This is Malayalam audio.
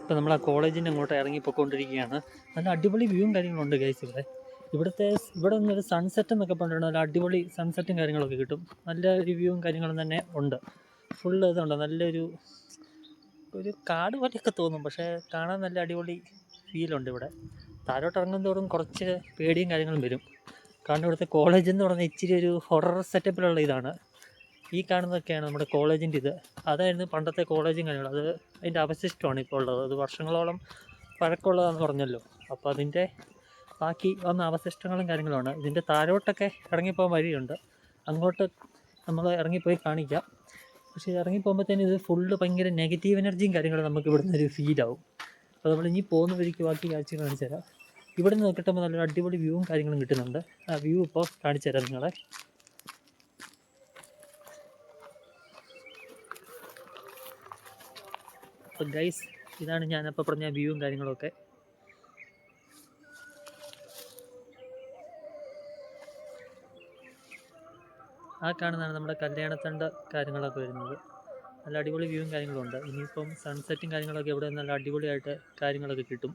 ഇപ്പോൾ നമ്മൾ ആ കോളേജിൻ്റെ അങ്ങോട്ട് ഇറങ്ങിപ്പോയിക്കൊണ്ടിരിക്കുകയാണ്. നല്ല അടിപൊളി വ്യൂവും കാര്യങ്ങളുണ്ട് ഗൈസ് ഇവിടെ. ഇവിടെ നിന്നൊരു സൺസെറ്റ് എന്നൊക്കെ പറഞ്ഞിട്ടുണ്ട്. നല്ല അടിപൊളി സൺസെറ്റും കാര്യങ്ങളൊക്കെ കിട്ടും. നല്ല റിവ്യൂവും കാര്യങ്ങളും തന്നെ ഉണ്ട്. ഫുള്ള് ഇതുണ്ട്. നല്ലൊരു കാട് പോലെയൊക്കെ തോന്നും, പക്ഷേ കാണാൻ നല്ല അടിപൊളി ഫീലുണ്ട് ഇവിടെ. താഴോട്ട് ഇറങ്ങും തോറും കുറച്ച് പേടിയും കാര്യങ്ങളും വരും. കാരണം ഇവിടുത്തെ കോളേജ് എന്ന് പറഞ്ഞാൽ ഇച്ചിരി ഒരു ഹൊറർ സെറ്റപ്പിലുള്ള ഇതാണ്. ഈ കാണുന്നതൊക്കെയാണ് നമ്മുടെ കോളേജിൻ്റെ ഇത്. അതായിരുന്നു പണ്ടത്തെ കോളേജും കാര്യങ്ങളും. അതിൻ്റെ അവശിഷ്ടമാണ് ഇപ്പോൾ ഉള്ളത്. അത് വർഷങ്ങളോളം പഴക്കമുള്ളതാണെന്ന് പറഞ്ഞല്ലോ. അപ്പോൾ അതിൻ്റെ ബാക്കി വന്ന അവശിഷ്ടങ്ങളും കാര്യങ്ങളുമാണ്. ഇതിൻ്റെ താഴോട്ടൊക്കെ ഇറങ്ങിപ്പോകാൻ വഴിയുണ്ട്. അങ്ങോട്ട് നമ്മൾ ഇറങ്ങിപ്പോയി കാണിക്കാം. പക്ഷേ ഇറങ്ങിപ്പോകുമ്പോഴത്തേനും ഇത് ഫുള്ള് ഭയങ്കര നെഗറ്റീവ് എനർജിയും കാര്യങ്ങളും നമുക്ക് ഇവിടുന്ന് ഒരു ഫീലാവും. അപ്പോൾ നമ്മൾ ഇനി പോകുന്ന വഴിക്ക് ബാക്കി കാഴ്ച കാണിച്ചു തരാം. ഇവിടെ നിന്ന് നോക്കിയിട്ടുമ്പോൾ നല്ലൊരു അടിപൊളി വ്യൂവും കാര്യങ്ങളും കിട്ടുന്നുണ്ട്. ആ വ്യൂ ഇപ്പോൾ കാണിച്ചു തരാം നിങ്ങളെ. അപ്പോൾ ഗൈസ്, ഇതാണ് ഞാനപ്പോൾ പറഞ്ഞ വ്യൂവും കാര്യങ്ങളൊക്കെ. ആ കാണുന്നതാണ് നമ്മുടെ കല്യാണത്തണ്ട് കാര്യങ്ങളൊക്കെ വരുന്നത്. നല്ല അടിപൊളി വ്യൂവും കാര്യങ്ങളും ഉണ്ട്. ഇനിയിപ്പം സൺസെറ്റും കാര്യങ്ങളൊക്കെ ഇവിടെ നല്ല അടിപൊളിയായിട്ട് കാര്യങ്ങളൊക്കെ കിട്ടും.